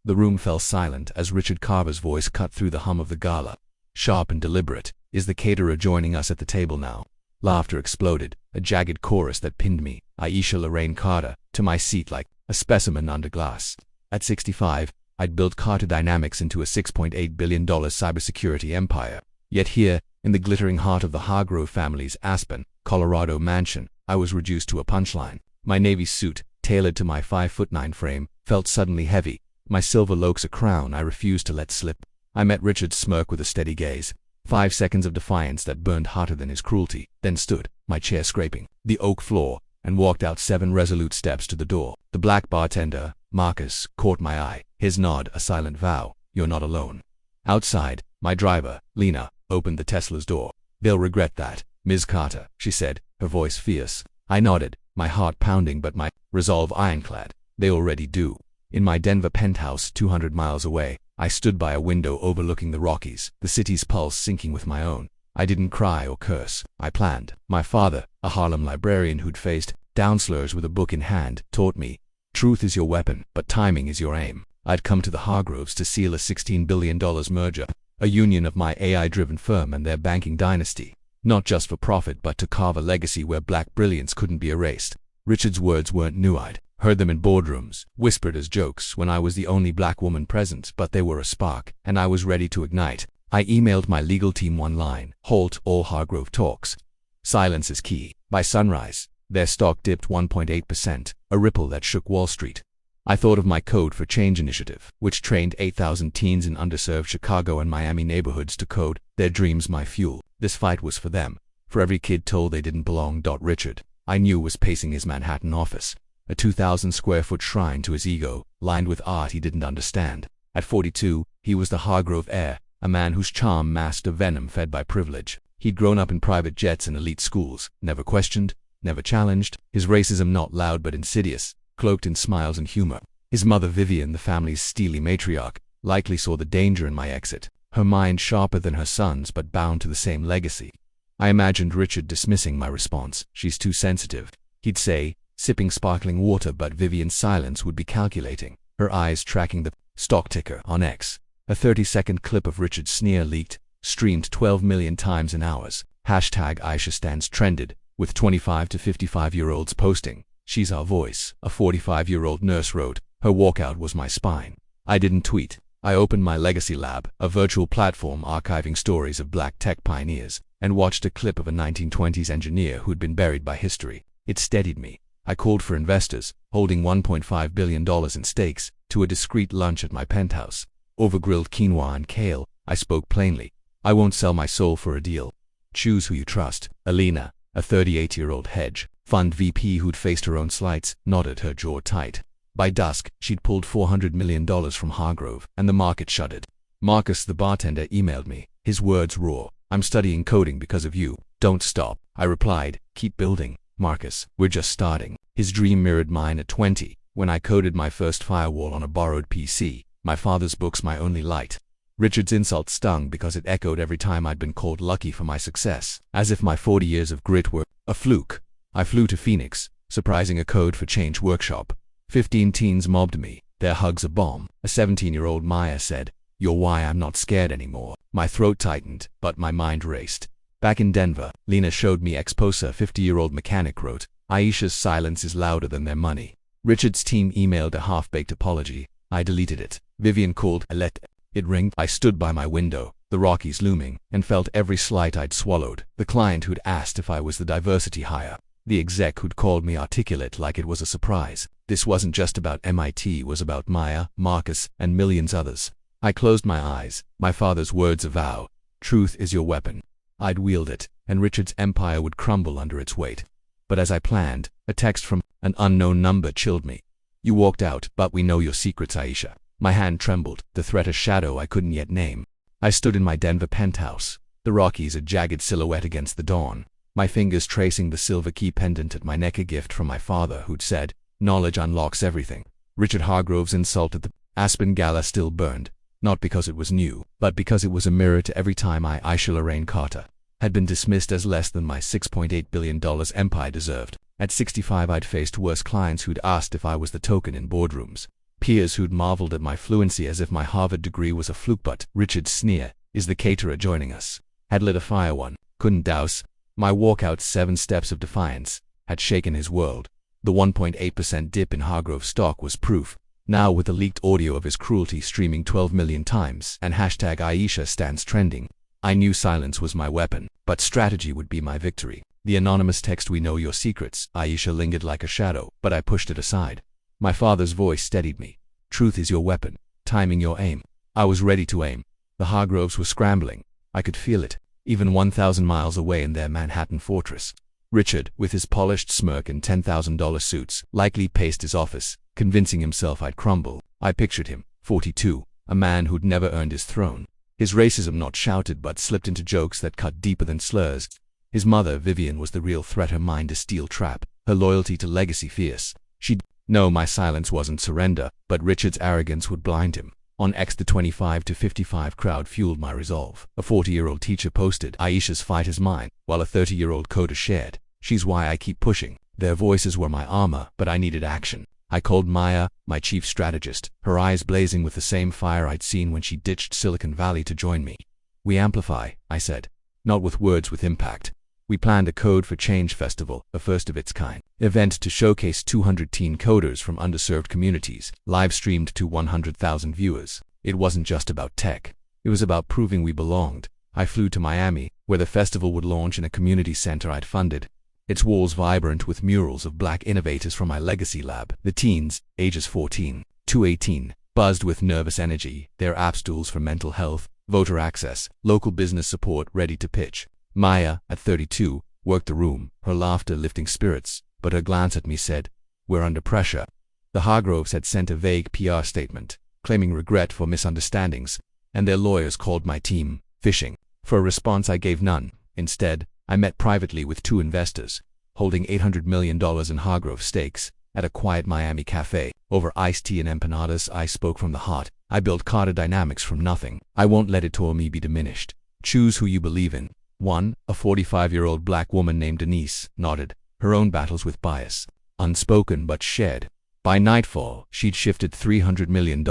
The room fell silent as Richard Carver's voice cut through the hum of the gala. Sharp and deliberate, "Is the caterer joining us at the table now?" Laughter exploded, a jagged chorus that pinned me, Aisha Lorraine Carter, to my seat like a specimen under glass. At 65, I'd built Carter Dynamics into a $6.8 billion cybersecurity empire. Yet here, in the glittering heart of the Hargrove family's Aspen, Colorado mansion, I was reduced to a punchline. My navy suit, tailored to my 5'9" frame, felt suddenly heavy. My silver loques a crown I refused to let slip. I met Richard's smirk with a steady gaze. 5 seconds of defiance that burned hotter than his cruelty, then stood, my chair scraping the oak floor, and walked out 7 resolute steps to the door. The black bartender, Marcus, caught my eye, his nod a silent vow, "You're not alone." Outside, my driver, Lena, opened the Tesla's door. "They'll regret that, Ms. Carter," she said, her voice fierce. I nodded, my heart pounding but my resolve ironclad. "They already do." In my Denver penthouse 200 miles away, I stood by a window overlooking the Rockies, the city's pulse syncing with my own. I didn't cry or curse. I planned. My father, a Harlem librarian who'd faced down slurs with a book in hand, taught me, "Truth is your weapon, but timing is your aim." I'd come to the Hargroves to seal a $16 billion merger, a union of my AI-driven firm and their banking dynasty, not just for profit but to carve a legacy where black brilliance couldn't be erased. Richard's words weren't new. I'd heard them in boardrooms, whispered as jokes when I was the only black woman present, but they were a spark, and I was ready to ignite. I emailed my legal team one line: "Halt all Hargrove talks. Silence is key." By sunrise, their stock dipped 1.8%, a ripple that shook Wall Street. I thought of my Code for Change initiative, which trained 8,000 teens in underserved Chicago and Miami neighborhoods to code "Their dreams my fuel." This fight was for them, for every kid told they didn't belong. Richard, I knew, was pacing his Manhattan office, a 2,000-square-foot shrine to his ego, lined with art he didn't understand. At 42, he was the Hargrove heir, a man whose charm masked a venom fed by privilege. He'd grown up in private jets and elite schools, never questioned, never challenged, his racism not loud but insidious, cloaked in smiles and humor. His mother Vivian, the family's steely matriarch, likely saw the danger in my exit, her mind sharper than her son's but bound to the same legacy. I imagined Richard dismissing my response. "She's too sensitive," he'd say, sipping sparkling water, but Vivian's silence would be calculating, her eyes tracking the stock ticker on X. A 30-second clip of Richard's sneer leaked, streamed 12 million times in hours. Hashtag Aisha Stands trended, with 25 to 55-year-olds posting, "She's our voice," a 45-year-old nurse wrote. Her walkout was my spine. I didn't tweet. I opened my Legacy Lab, a virtual platform archiving stories of black tech pioneers, and watched a clip of a 1920s engineer who'd been buried by history. It steadied me. I called for investors, holding $1.5 billion in stakes, to a discreet lunch at my penthouse. Over grilled quinoa and kale, I spoke plainly. "I won't sell my soul for a deal. Choose who you trust." Alina, a 38-year-old hedge fund VP who'd faced her own slights, nodded, her jaw tight. By dusk, she'd pulled $400 million from Hargrove, and the market shuddered. Marcus, the bartender, emailed me, his words raw. "I'm studying coding because of you. Don't stop." I replied, "Keep building, Marcus. We're just starting." His dream mirrored mine at 20, when I coded my first firewall on a borrowed PC, my father's books my only light. Richard's insult stung because it echoed every time I'd been called lucky for my success, as if my 40 years of grit were a fluke. I flew to Phoenix, surprising a Code for Change workshop. 15 teens mobbed me, their hugs a bomb. A 17-year-old Maya said, "You're why I'm not scared anymore." My throat tightened, but my mind raced. Back in Denver, Lena showed me Exposa. 50-year-old mechanic wrote, "Aisha's silence is louder than their money." Richard's team emailed a half-baked apology. I deleted it. Vivian called. I let it ring. I stood by my window, the Rockies looming, and felt every slight I'd swallowed. The client who'd asked if I was the diversity hire. The exec who'd called me articulate like it was a surprise. This wasn't just about MIT, it was about Maya, Marcus, and millions others. I closed my eyes, my father's words a vow. "Truth is your weapon." I'd wield it, and Richard's empire would crumble under its weight. But as I planned, a text from an unknown number chilled me. "You walked out, but we know your secrets, Aisha." My hand trembled, the threat a shadow I couldn't yet name. I stood in my Denver penthouse, the Rockies a jagged silhouette against the dawn, my fingers tracing the silver key pendant at my neck, a gift from my father who'd said, "Knowledge unlocks everything." Richard Hargrove's insult at the Aspen Gala still burned, not because it was new, but because it was a mirror to every time Aisha Lorraine Carter, had been dismissed as less than my $6.8 billion empire deserved. At 65, I'd faced worse clients who'd asked if I was the token in boardrooms. Peers who'd marveled at my fluency as if my Harvard degree was a fluke. But Richard's sneer, "Is the caterer joining us?" had lit a fire one couldn't douse. My walkout's 7 steps of defiance had shaken his world. The 1.8% dip in Hargrove stock was proof. Now, with the leaked audio of his cruelty streaming 12 million times and hashtag Aisha stands trending, I knew silence was my weapon, but strategy would be my victory. The anonymous text, "We know your secrets," Aisha lingered like a shadow, but I pushed it aside. My father's voice steadied me. "Truth is your weapon, timing your aim." I was ready to aim. The Hargroves were scrambling. I could feel it, even 1,000 miles away in their Manhattan fortress. Richard, with his polished smirk and $10,000 suits, likely paced his office, convincing himself I'd crumble. I pictured him, 42, a man who'd never earned his throne. His racism not shouted but slipped into jokes that cut deeper than slurs. His mother, Vivian, was the real threat, her mind a steel trap, her loyalty to legacy fierce. She'd know my silence wasn't surrender, but Richard's arrogance would blind him. On X, the 25 to 55 crowd fueled my resolve. A 40-year-old teacher posted, "Aisha's fight is mine," while a 30-year-old coder shared, "She's why I keep pushing." Their voices were my armor, but I needed action. I called Maya, my chief strategist, her eyes blazing with the same fire I'd seen when she ditched Silicon Valley to join me. "We amplify," I said. "Not with words, with impact." We planned a Code for Change festival, a first of its kind event to showcase 200 teen coders from underserved communities, live-streamed to 100,000 viewers. It wasn't just about tech. It was about proving we belonged. I flew to Miami, where the festival would launch in a community center I'd funded, its walls vibrant with murals of black innovators from my legacy lab. The teens, ages 14 to 18, buzzed with nervous energy, their app stools for mental health, voter access, local business support ready to pitch. Maya, at 32, worked the room, her laughter lifting spirits, but her glance at me said, "We're under pressure." The Hargroves had sent a vague PR statement, claiming regret for misunderstandings, and their lawyers called my team phishing. For a response, I gave none. Instead, I met privately with 2 investors, holding $800 million in Hargrove stakes, at a quiet Miami cafe. Over iced tea and empanadas, I spoke from the heart. I built Carter Dynamics from nothing. I won't let it or me be diminished. Choose who you believe in. 1. A 45-year-old black woman named Denise nodded, her own battles with bias, unspoken but shared. By nightfall, she'd shifted $300 million,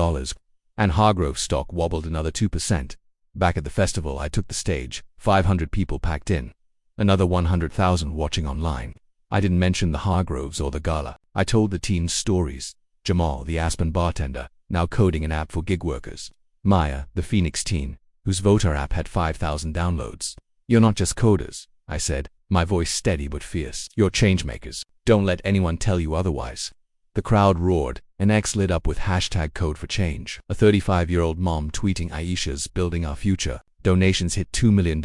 and Hargrove stock wobbled another 2%. Back at the festival, I took the stage, 500 people packed in, another 100,000 watching online. I didn't mention the Hargroves or the gala. I told the teens stories. Jamal, the Aspen bartender, now coding an app for gig workers. Maya, the Phoenix teen, whose voter app had 5,000 downloads. "You're not just coders," I said, my voice steady but fierce. "You're changemakers. Don't let anyone tell you otherwise." The crowd roared, and X lit up with hashtag Code for Change. A 35-year-old mom tweeting, "Aisha's building our future." Donations hit $2 million,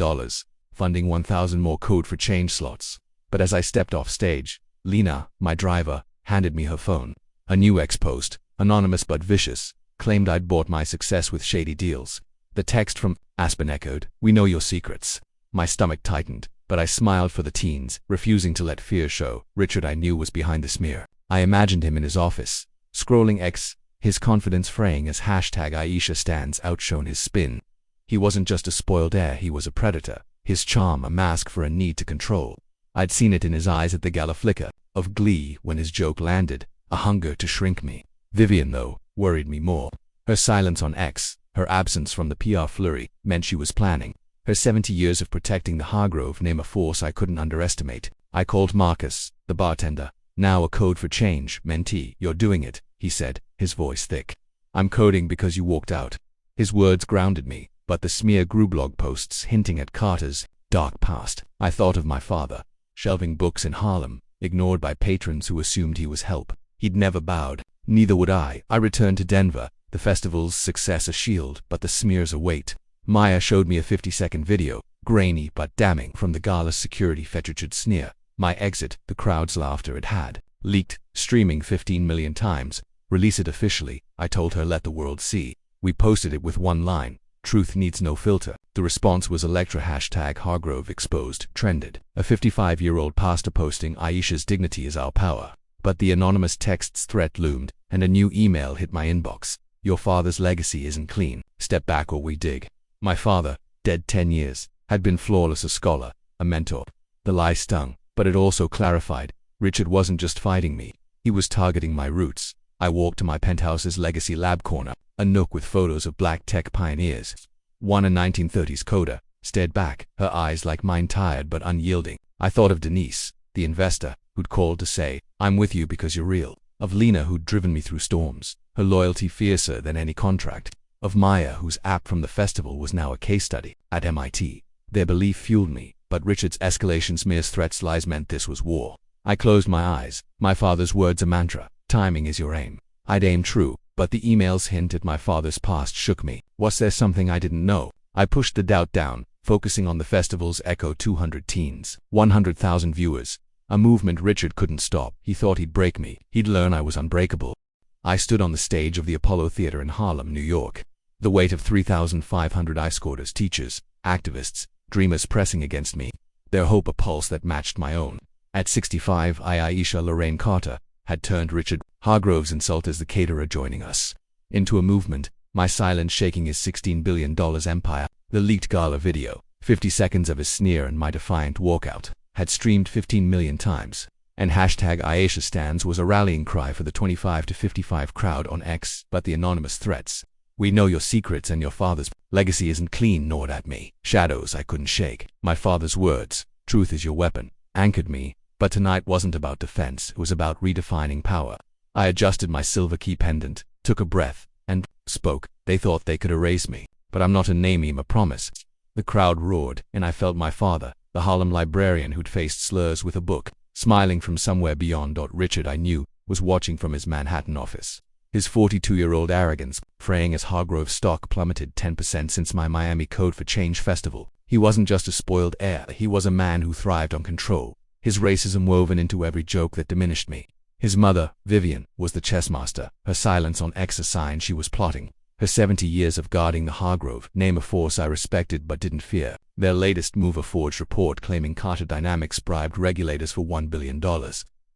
funding 1,000 more Code for Change slots. But as I stepped off stage, Lena, my driver, handed me her phone. A new X post, anonymous but vicious, claimed I'd bought my success with shady deals. The text from Aspen echoed, "We know your secrets." My stomach tightened, but I smiled for the teens, refusing to let fear show. Richard, I knew, was behind the smear. I imagined him in his office, scrolling X, his confidence fraying as hashtag Aisha stands outshone his spin. He wasn't just a spoiled heir, he was a predator, his charm a mask for a need to control. I'd seen it in his eyes at the gala, flicker of glee when his joke landed, a hunger to shrink me. Vivian, though, worried me more. Her silence on X, her absence from the PR flurry, meant she was planning. Her 70 years of protecting the Hargrove name, a force I couldn't underestimate. I called Marcus, the bartender, now a Code for Change mentee. "You're doing it," he said, his voice thick. "I'm coding because you walked out." His words grounded me, but the smear grew. Blog posts hinting at Carter's dark past. I thought of my father, shelving books in Harlem, ignored by patrons who assumed he was help. He'd never bowed. Neither would I. I returned to Denver, the festival's success a shield, but the smears a weight. Maya showed me a 50-second video, grainy but damning, from the gala's security featured sneer. My exit, the crowd's laughter it had, leaked, streaming 15 million times. "Release it officially," I told her, "let the world see." We posted it with one line, "Truth needs no filter." The response was Electra, hashtag Hargrove exposed, trended. A 55-year-old pastor posting, "Aisha's dignity is our power." But the anonymous text's threat loomed, and a new email hit my inbox. "Your father's legacy isn't clean. Step back or we dig." My father, dead 10 years, had been flawless, a scholar, a mentor. The lie stung, but it also clarified. Richard wasn't just fighting me. He was targeting my roots. I walked to my penthouse's legacy lab corner, a nook with photos of black tech pioneers. One, a 1930s coder, stared back, her eyes like mine, tired but unyielding. I thought of Denise, the investor, who'd called to say, "I'm with you because you're real." Of Lena, who'd driven me through storms, her loyalty fiercer than any contract. Of Maya, whose app from the festival was now a case study at MIT. Their belief fueled me, but Richard's escalation, smears, threats, lies meant this was war. I closed my eyes, my father's words a mantra: timing is your aim. I'd aimed true, but the email's hint at my father's past shook me. Was there something I didn't know? I pushed the doubt down, focusing on the festival's echo: 200 teens, 100,000 viewers. A movement Richard couldn't stop. He thought he'd break me. He'd learn I was unbreakable. I stood on the stage of the Apollo Theater in Harlem, New York. The weight of 3,500 ice skaters, teachers, activists, dreamers pressing against me, their hope a pulse that matched my own. At 65, Aisha Lorraine Carter had turned Richard Hargrove's insult as the caterer joining us into a movement, my silence shaking his $16 billion empire. The leaked gala video, 50 seconds of his sneer and my defiant walkout, had streamed 15 million times, and hashtag Aisha Stands was a rallying cry for the 25 to 55 crowd on X. But the anonymous threats: "We know your secrets and your father's legacy isn't clean," gnawed at me. Shadows I couldn't shake. My father's words, "Truth is your weapon," anchored me. But tonight wasn't about defense, it was about redefining power. I adjusted my silver key pendant, took a breath, and spoke. They thought they could erase me, but I'm not a name, I'm a promise. The crowd roared, and I felt my father, the Harlem librarian who'd faced slurs with a book, smiling from somewhere beyond. Richard, I knew, was watching from his Manhattan office. His 42-year-old arrogance fraying as Hargrove's stock plummeted 10% since my Miami Code for Change festival. He wasn't just a spoiled heir, he was a man who thrived on control, his racism woven into every joke that diminished me. His mother, Vivian, was the chessmaster, her silence on X a sign she was plotting. Her 70 years of guarding the Hargrove name, a force I respected but didn't fear. Their latest move, a forged report claiming Carter Dynamics bribed regulators for $1 billion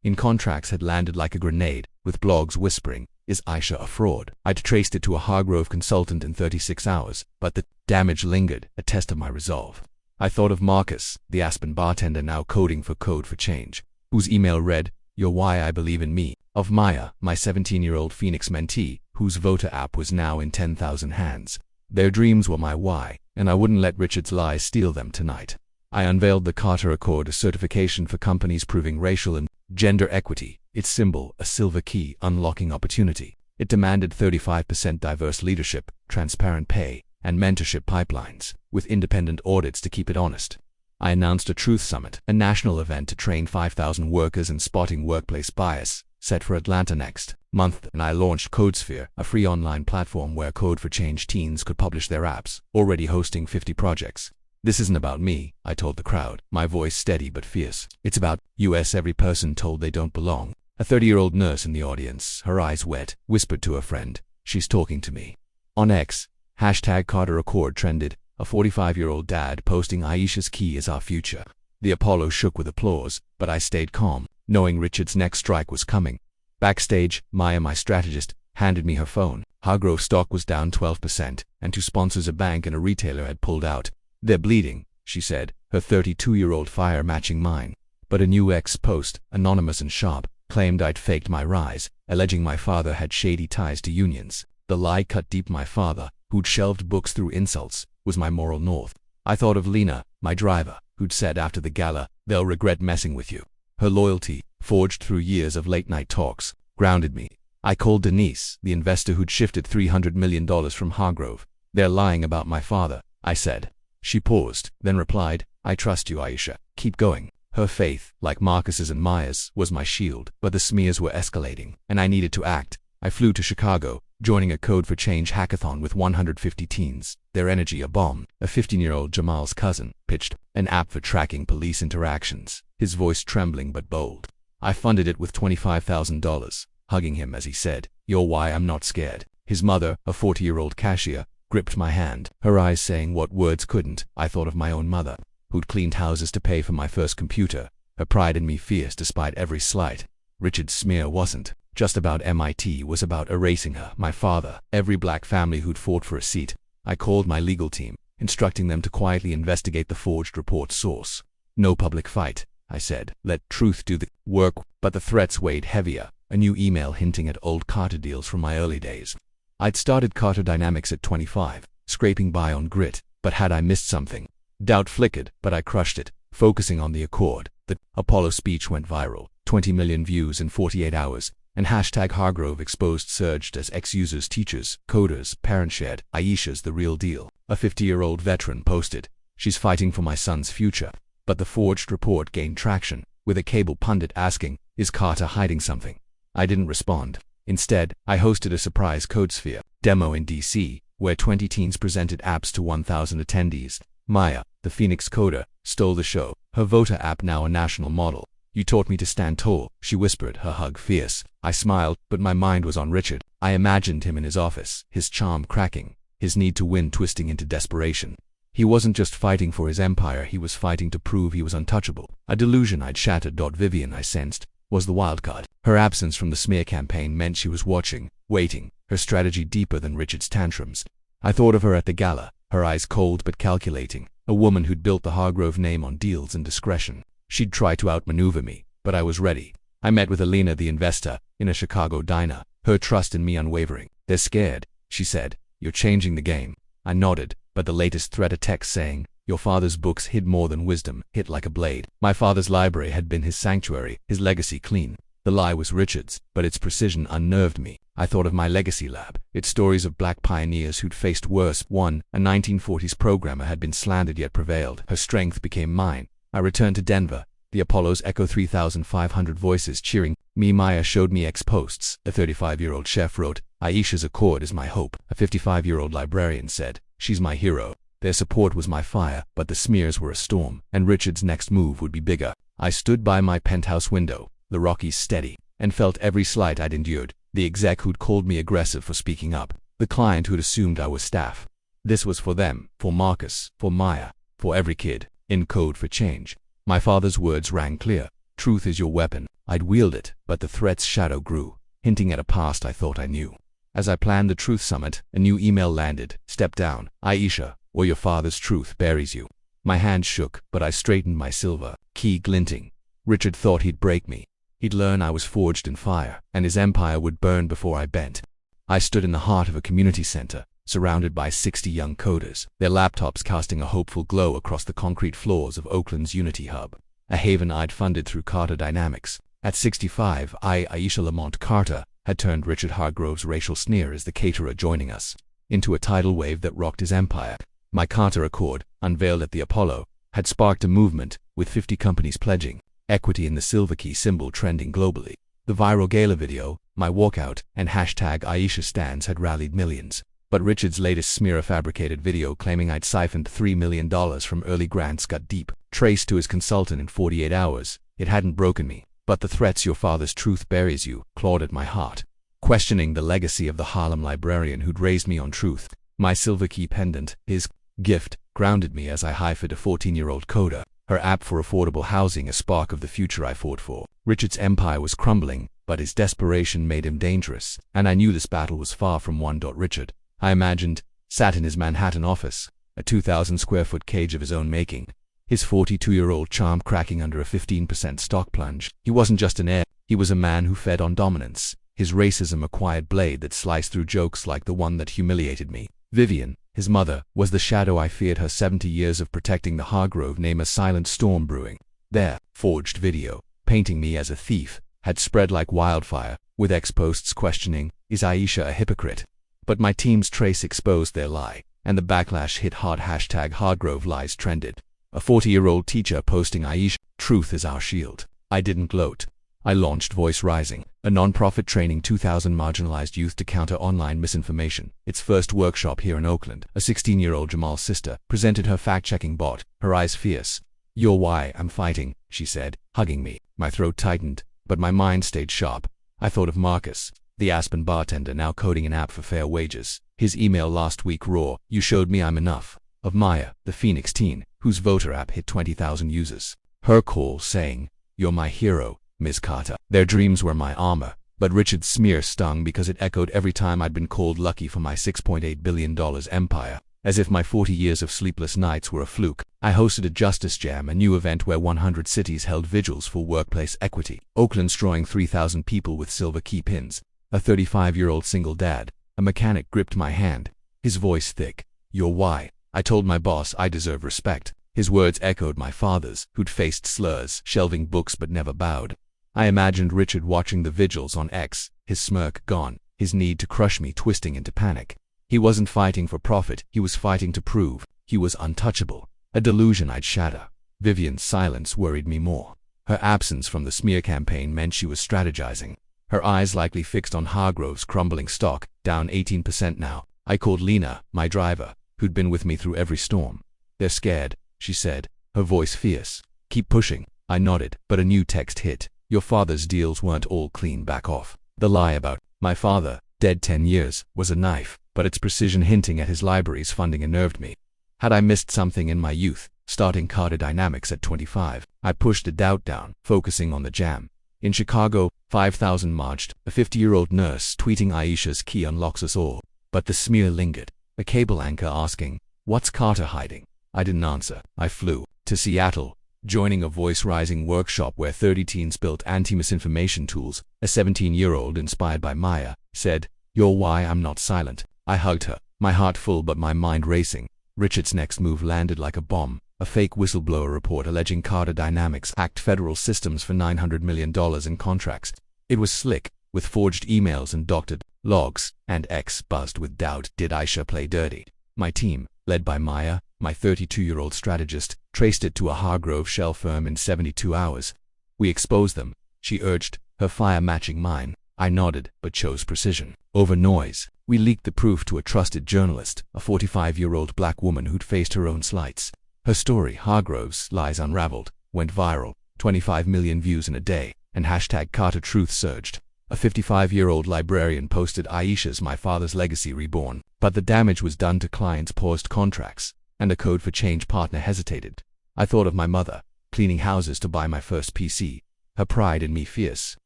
in contracts, had landed like a grenade, with blogs whispering, "Is Aisha a fraud?" I'd traced it to a Hargrove consultant in 36 hours, but the damage lingered, a test of my resolve. I thought of Marcus, the Aspen bartender now coding for Code for Change, whose email read, "You're why I believe in me." Of Maya, my 17-year-old Phoenix mentee, whose voter app was now in 10,000 hands. Their dreams were my why, and I wouldn't let Richard's lies steal them tonight. I unveiled the Carter Accord, a certification for companies proving racial and gender equity. Its symbol, a silver key unlocking opportunity. It demanded 35% diverse leadership, transparent pay, and mentorship pipelines, with independent audits to keep it honest. I announced a Truth Summit, a national event to train 5,000 workers in spotting workplace bias, set for Atlanta next month, and I launched CodeSphere, a free online platform where Code for Change teens could publish their apps, already hosting 50 projects. "This isn't about me," I told the crowd, my voice steady but fierce. "It's about US every person told they don't belong." A 30-year-old nurse in the audience, her eyes wet, whispered to a friend, "She's talking to me." On X, hashtag Carter Accord trended, a 45-year-old dad posting, "Aisha's key is our future." The Apollo shook with applause, but I stayed calm, knowing Richard's next strike was coming. Backstage, Maya, my strategist, handed me her phone. Hargrove stock was down 12%, and two sponsors, a bank and a retailer, had pulled out. "They're bleeding," she said, her 32-year-old fire matching mine. But a new X post, anonymous and sharp, claimed I'd faked my rise, alleging my father had shady ties to unions. The lie cut deep. My father, who'd shelved books through insults, was my moral north. I thought of Lena, my driver, who'd said after the gala, "They'll regret messing with you." Her loyalty, forged through years of late-night talks, grounded me. I called Denise, the investor who'd shifted $300 million from Hargrove. "They're lying about my father," I said. She paused, then replied, "I trust you, Aisha. Keep going." Her faith, like Marcus's and Maya's, was my shield, but the smears were escalating, and I needed to act. I flew to Chicago, joining a Code for Change hackathon with 150 teens, their energy a bomb. A 15-year-old, Jamal's cousin, pitched an app for tracking police interactions, his voice trembling but bold. I funded it with $25,000, hugging him as he said, "You're why I'm not scared." His mother, a 40-year-old cashier, gripped my hand, her eyes saying what words couldn't. I thought of my own mother, who'd cleaned houses to pay for my first computer, her pride in me fierce despite every slight. Richard's smear wasn't just about MIT, was about erasing her, my father, every black family who'd fought for a seat. I called my legal team, instructing them to quietly investigate the forged report source. "No public fight," I said. "Let truth do the work." But the threats weighed heavier. a new email hinting at old Carter deals from my early days. I'd started Carter Dynamics at 25, scraping by on grit, but had I missed something? Doubt flickered, but I crushed it, focusing on the Accord. The Apollo speech went viral, 20 million views in 48 hours, and hashtag Hargrove exposed surged as ex-users, teachers, coders, parents shared. Aisha's the real deal. A 50-year-old veteran posted, "She's fighting for my son's future." But the forged report gained traction, with a cable pundit asking, "Is Carter hiding something?" I didn't respond. Instead, I hosted a surprise CodeSphere demo in DC, where 20 teens presented apps to 1,000 attendees. Maya, the Phoenix coder, stole the show, her voter app now a national model. "You taught me to stand tall," she whispered, her hug fierce. I smiled, but my mind was on Richard. I imagined him in his office, his charm cracking, his need to win twisting into desperation. He wasn't just fighting for his empire, he was fighting to prove he was untouchable. A delusion I'd shattered. Vivian, I sensed, was the wildcard. Her absence from the smear campaign meant she was watching, waiting, her strategy deeper than Richard's tantrums. I thought of her at the gala, her eyes cold but calculating, a woman who'd built the Hargrove name on deals and discretion. She'd try to outmaneuver me, but I was ready. I met with Alina, the investor, in a Chicago diner, her trust in me unwavering. "They're scared," she said. "You're changing the game." I nodded, but the latest thread, a text saying, "Your father's books hid more than wisdom," hit like a blade. My father's library had been his sanctuary, his legacy clean. The lie was Richard's, but its precision unnerved me. I thought of my legacy lab, its stories of black pioneers who'd faced worse. One, a 1940s programmer, had been slandered yet prevailed. Her strength became mine. I returned to Denver. The Apollo's echo 3,500 voices cheering me. Maya showed me ex-posts. A 35-year-old chef wrote, "Aisha's Accord is my hope." A 55-year-old librarian said, "She's my hero." Their support was my fire, but the smears were a storm, and Richard's next move would be bigger. I stood by my penthouse window, the Rockies steady, and felt every slight I'd endured. The exec who'd called me aggressive for speaking up, the client who'd assumed I was staff. This was for them, for Marcus, for Maya, for every kid, in code for change. My father's words rang clear. "Truth is your weapon." I'd wield it, but the threat's shadow grew, hinting at a past I thought I knew. As I planned the Truth Summit, a new email landed. "Step down, Aisha, or your father's truth buries you." My hand shook, but I straightened, my silver key glinting. Richard thought he'd break me. He'd learn I was forged in fire, and his empire would burn before I bent. I stood in the heart of a community center, surrounded by 60 young coders, their laptops casting a hopeful glow across the concrete floors of Oakland's Unity Hub, a haven I'd funded through Carter Dynamics. At 65, Aisha Lamont Carter, had turned Richard Hargrove's racial sneer as the caterer joining us into a tidal wave that rocked his empire. My Carter Accord, unveiled at the Apollo, had sparked a movement, with 50 companies pledging equity in the silver key symbol trending globally. The viral gala video, my walkout, and hashtag Aisha stands had rallied millions. But Richard's latest smear, a fabricated video claiming I'd siphoned $3 million from early grants, got deep. Traced to his consultant in 48 hours, it hadn't broken me. But the threats "your father's truth buries you" clawed at my heart. Questioning the legacy of the Harlem librarian who'd raised me on truth, my silver key pendant, his gift, grounded me as I highfed a 14-year-old coder, her app for affordable housing, a spark of the future I fought for. Richard's empire was crumbling, but his desperation made him dangerous, and I knew this battle was far from won. Richard, I imagined, sat in his Manhattan office, a 2,000-square-foot cage of his own making, his 42-year-old charm cracking under a 15% stock plunge. He wasn't just an heir, he was a man who fed on dominance, his racism a quiet blade that sliced through jokes like the one that humiliated me. Vivian, his mother, was the shadow I feared, her 70 years of protecting the Hargrove name a silent storm brewing. Their forged video, painting me as a thief, had spread like wildfire, with ex-posts questioning, "Is Aisha a hypocrite?" But my team's trace exposed their lie, and the backlash hit hard. Hashtag Hargrove lies trended. A 40-year-old teacher posting, "Aisha, truth is our shield." I didn't gloat. I launched Voice Rising, a non-profit training 2,000 marginalized youth to counter online misinformation. Its first workshop here in Oakland, a 16-year-old Jamal's sister, presented her fact-checking bot, her eyes fierce. "You're why I'm fighting," she said, hugging me. My throat tightened, but my mind stayed sharp. I thought of Marcus, the Aspen bartender now coding an app for fair wages. His email last week raw, "You showed me I'm enough." Of Maya, the Phoenix teen, whose voter app hit 20,000 users. Her call saying, "You're my hero, Ms. Carter." Their dreams were my armor, but Richard's smear stung because it echoed every time I'd been called lucky for my $6.8 billion empire. as if my 40 years of sleepless nights were a fluke. I hosted a Justice Jam, a new event where 100 cities held vigils for workplace equity. Oakland's drawing 3,000 people with silver key pins. A 35-year-old single dad, a mechanic, gripped my hand, his voice thick. "You're why." I told my boss I deserve respect. His words echoed my father's, who'd faced slurs, shelving books but never bowed. I imagined Richard watching the vigils on X, his smirk gone, his need to crush me twisting into panic. He wasn't fighting for profit, he was fighting to prove he was untouchable, a delusion I'd shatter. Vivian's silence worried me more. Her absence from the smear campaign meant she was strategizing, her eyes likely fixed on Hargrove's crumbling stock, down 18% now. I called Lena, my driver, who'd been with me through every storm. "They're scared," she said, her voice fierce. "Keep pushing." I nodded, but a new text hit. "Your father's deals weren't all clean, back off." The lie about my father, dead 10 years, was a knife, but its precision hinting at his library's funding unnerved me. Had I missed something in my youth, starting Carter Dynamics at 25? I pushed the doubt down, focusing on the jam. In Chicago, 5,000 marched, a 50-year-old nurse tweeting Aisha's key unlocks us all. But the smear lingered, a cable anchor asking, "What's Carter hiding?" I didn't answer. I flew to Seattle, joining a voice-rising workshop where 30 teens built anti-misinformation tools. A 17-year-old, inspired by Maya, said, "You're why I'm not silent." I hugged her, my heart full but my mind racing. Richard's next move landed like a bomb, a fake whistleblower report alleging Carter Dynamics hacked federal systems for $900 million in contracts. It was slick, with forged emails and doctored logs, and X buzzed with doubt. Did Aisha play dirty? My team, led by Maya, my 32-year-old strategist, traced it to a Hargrove shell firm in 72 hours. "We exposed them," she urged, her fire matching mine. I nodded, but chose precision over noise. We leaked the proof to a trusted journalist, a 45-year-old black woman who'd faced her own slights. Her story, Hargrove's Lies Unraveled, went viral, 25 million views in a day, and hashtag Carter Truth surged. A 55-year-old librarian posted Aisha's My Father's Legacy Reborn, but the damage was done to clients' paused contracts, and a Code for Change partner hesitated. I thought of my mother, cleaning houses to buy my first PC, her pride in me fierce.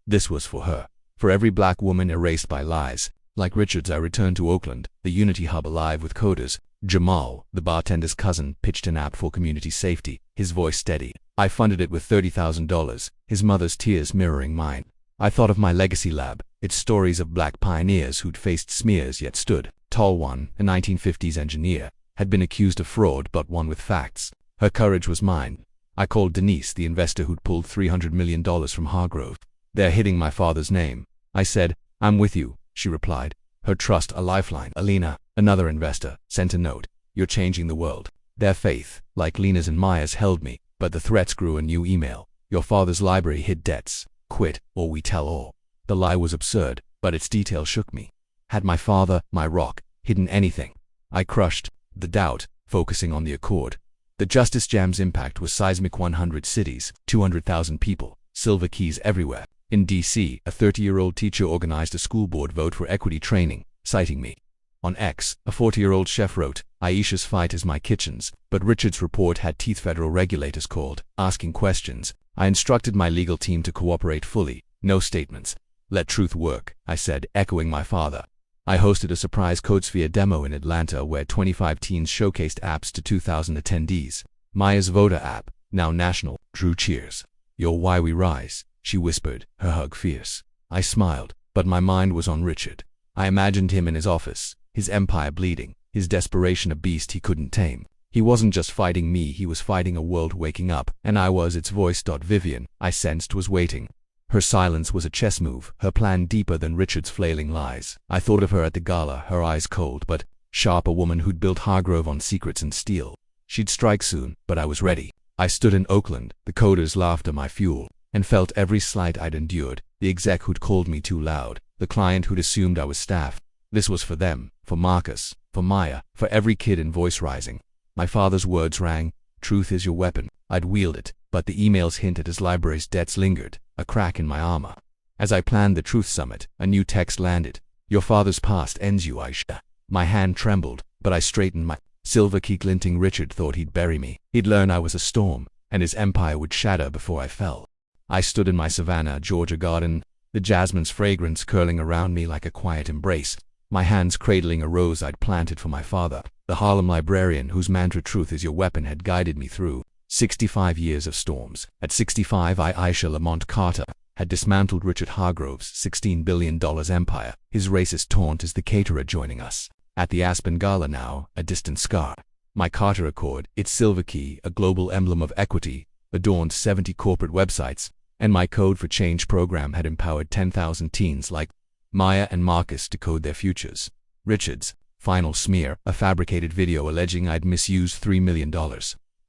This was for her, for every black woman erased by lies. Like Richards, I returned to Oakland, the Unity Hub alive with coders. Jamal, the bartender's cousin, pitched an app for community safety, his voice steady. I funded it with $30,000, his mother's tears mirroring mine. I thought of my legacy lab, its stories of black pioneers who'd faced smears yet stood tall. One, a 1950s engineer, had been accused of fraud but won with facts. Her courage was mine. I called Denise, the investor who'd pulled $300 million from Hargrove. "They're hitting my father's name." I said, "I'm with you," she replied, her trust a lifeline. Alina, another investor, sent a note. "You're changing the world." Their faith, like Lena's and Maya's, held me, but the threats grew. A new email. "Your father's library hid debts. Quit, or we tell all." The lie was absurd, but its detail shook me. Had my father, my rock, hidden anything? I crushed the doubt, focusing on the accord. The Justice Jam's impact was seismic. 100 cities, 200,000 people, silver keys everywhere. In D.C., a 30-year-old teacher organized a school board vote for equity training, citing me. On X, a 40-year-old chef wrote, "Aisha's fight is my kitchen's," but Richard's report had teeth. Federal regulators called, asking questions. I instructed my legal team to cooperate fully. "No statements. Let truth work," I said, echoing my father. I hosted a surprise CodeSphere demo in Atlanta where 25 teens showcased apps to 2,000 attendees. Maya's voter app, now national, drew cheers. "You're why we rise," she whispered, her hug fierce. I smiled, but my mind was on Richard. I imagined him in his office, his empire bleeding, his desperation a beast he couldn't tame. He wasn't just fighting me, he was fighting a world waking up, and I was its voice. Vivian, I sensed, was waiting. Her silence was a chess move, her plan deeper than Richard's flailing lies. I thought of her at the gala, her eyes cold but sharp, a woman who'd built Hargrove on secrets and steel. She'd strike soon, but I was ready. I stood in Oakland, the coders' laughter my fuel, and felt every slight I'd endured, the exec who'd called me too loud, the client who'd assumed I was staff. This was for them, for Marcus, for Maya, for every kid in Voice Rising. My father's words rang, "Truth is your weapon." I'd wield it, but the emails hinted his library's debts lingered, a crack in my armor. As I planned the Truth Summit, a new text landed. "Your father's past ends you, Aisha." My hand trembled, but I straightened my silver key glinting. Richard thought he'd bury me. He'd learn I was a storm, and his empire would shatter before I fell. I stood in my Savannah, Georgia garden, the jasmine's fragrance curling around me like a quiet embrace. my hands cradling a rose I'd planted for my father. The Harlem librarian whose mantra "truth is your weapon" had guided me through 65 years of storms. At 65, Aisha Lamont Carter had dismantled Richard Hargrove's $16 billion empire. His racist taunt is the caterer joining us at the Aspen Gala now, a distant scar. My Carter Accord, its silver key, a global emblem of equity, adorned 70 corporate websites, and my Code for Change program had empowered 10,000 teens like Maya and Marcus to code their futures. Richard's final smear, a fabricated video alleging I'd misused $3 million,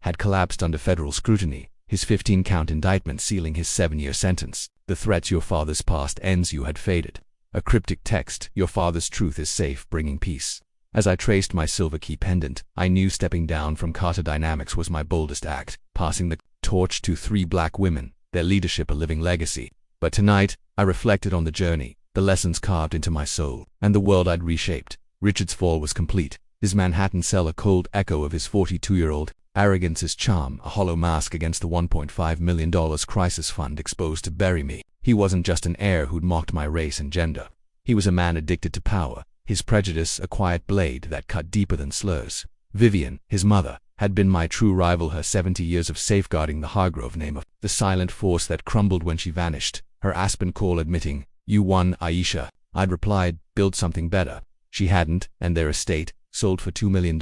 had collapsed under federal scrutiny, his 15-count indictment sealing his 7-year sentence. The threats "your father's past ends you" had faded. A cryptic text, "Your father's truth is safe, bringing peace." As I traced my silver key pendant, I knew stepping down from Carter Dynamics was my boldest act, passing the torch to 3 black women, their leadership a living legacy. But tonight, I reflected on the journey, the lessons carved into my soul, and the world I'd reshaped. Richard's fall was complete, his Manhattan cell a cold echo of his 42-year-old arrogance, his charm a hollow mask against the $1.5 million crisis fund exposed to bury me. He wasn't just an heir who'd mocked my race and gender. He was a man addicted to power, his prejudice a quiet blade that cut deeper than slurs. Vivian, his mother, had been my true rival, her 70 years of safeguarding the Hargrove name, of the silent force that crumbled when she vanished. Her Aspen call admitting, "You won, Aisha." I'd replied, "Build something better." She hadn't, and their estate, sold for $2 million,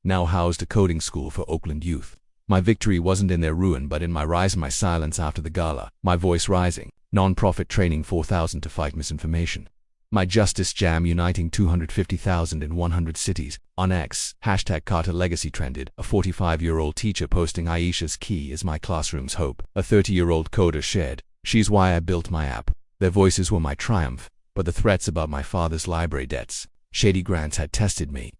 now housed a coding school for Oakland youth. My victory wasn't in their ruin but in my rise, my silence after the gala, my voice rising. Non-profit training 4,000 to fight misinformation. My Justice Jam uniting 250,000 in 100 cities. On X, #Carter Legacy trended. A 45-year-old teacher posting Aisha's key is my classroom's hope. A 30-year-old coder shared, "She's why I built my app." Their voices were my triumph, but the threats about my father's library debts, shady grants had tested me,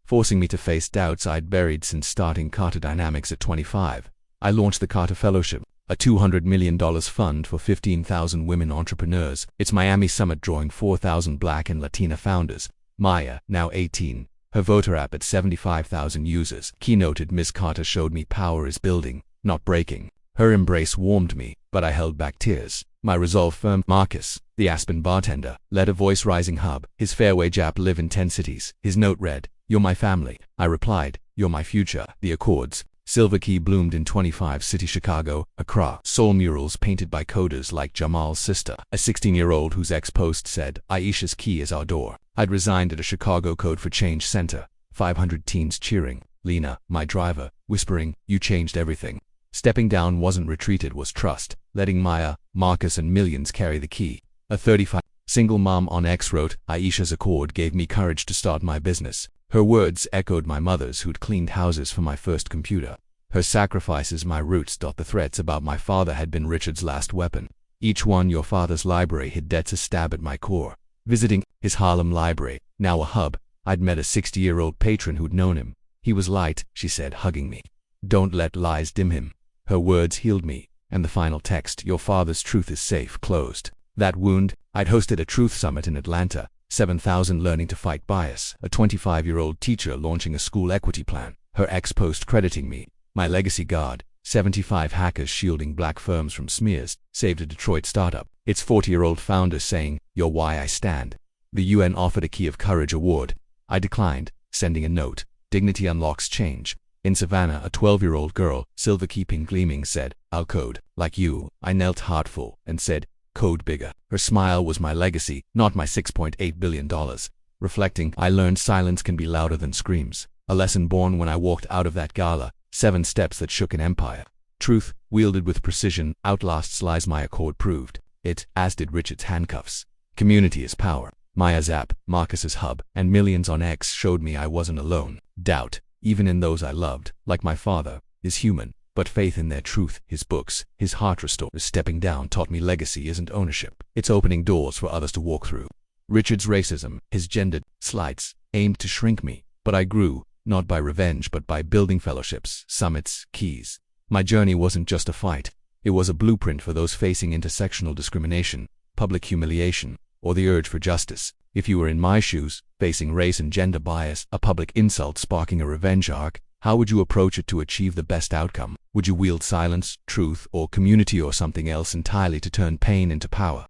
forcing me to face doubts I'd buried since starting Carter Dynamics at 25. I launched the Carter Fellowship, a $200 million fund for 15,000 women entrepreneurs. Its Miami summit drawing 4,000 Black and Latina founders. Maya, now 18, her voter app at 75,000 users. Keynoted, Miss Carter showed me power is building, not breaking. Her embrace warmed me, but I held back tears. My resolve firm. Marcus, the Aspen bartender, led a voice rising hub. His fairway app live in 10 cities. His note read, "You're my family." I replied, "You're my future." The Accords silver key bloomed in 25 cities: Chicago, Accra. Soul murals painted by coders like Jamal's sister, a 16-year-old whose ex-post said, "Aisha's key is our door." I'd resigned at a Chicago Code for Change center, 500 teens cheering. Lena, my driver, whispering, "You changed everything." Stepping down wasn't retreat, it was trust, letting Maya, Marcus and millions carry the key. A 35 single mom on X wrote, "Aisha's Accord gave me courage to start my business." Her words echoed my mother's, who'd cleaned houses for my first computer. Her sacrifices my roots. The threats about my father had been Richard's last weapon. Each one, "Your father's library hid debts," a stab at my core. Visiting his Harlem library, now a hub, I'd met a 60-year-old patron who'd known him. "He was light," she said, hugging me. "Don't let lies dim him." Her words healed me, and the final text, "Your father's truth is safe," closed that wound. I'd hosted a truth summit in Atlanta, 7,000 learning to fight bias. A 25-year-old teacher launching a school equity plan, her ex-post crediting me. My legacy guard, 75 hackers shielding black firms from smears, saved a Detroit startup, its 40-year-old founder saying, "You're why I stand." The UN offered a Key of Courage award. I declined, sending a note, "Dignity unlocks change." In Savannah, a 12-year-old girl, silver key pin gleaming, said, "I'll code like you." I knelt heartful and said, "Code bigger." Her smile was my legacy, not my $6.8 billion. Reflecting, I learned silence can be louder than screams. A lesson born when I walked out of that gala. 7 steps that shook an empire. Truth, wielded with precision, outlasts lies. My Accord proved it, as did Richard's handcuffs. Community is power. Maya's app, Marcus's hub, and millions on X showed me I wasn't alone. Doubt, even in those I loved, like my father, is human, but faith in their truth, his books, his heart restored. Stepping down taught me legacy isn't ownership. It's opening doors for others to walk through. Richard's racism, his gendered slights, aimed to shrink me, but I grew, not by revenge but by building fellowships, summits, keys. My journey wasn't just a fight. It was a blueprint for those facing intersectional discrimination, public humiliation, or the urge for justice. If you were in my shoes, facing race and gender bias, a public insult sparking a revenge arc, how would you approach it to achieve the best outcome? Would you wield silence, truth, or community, or something else entirely to turn pain into power?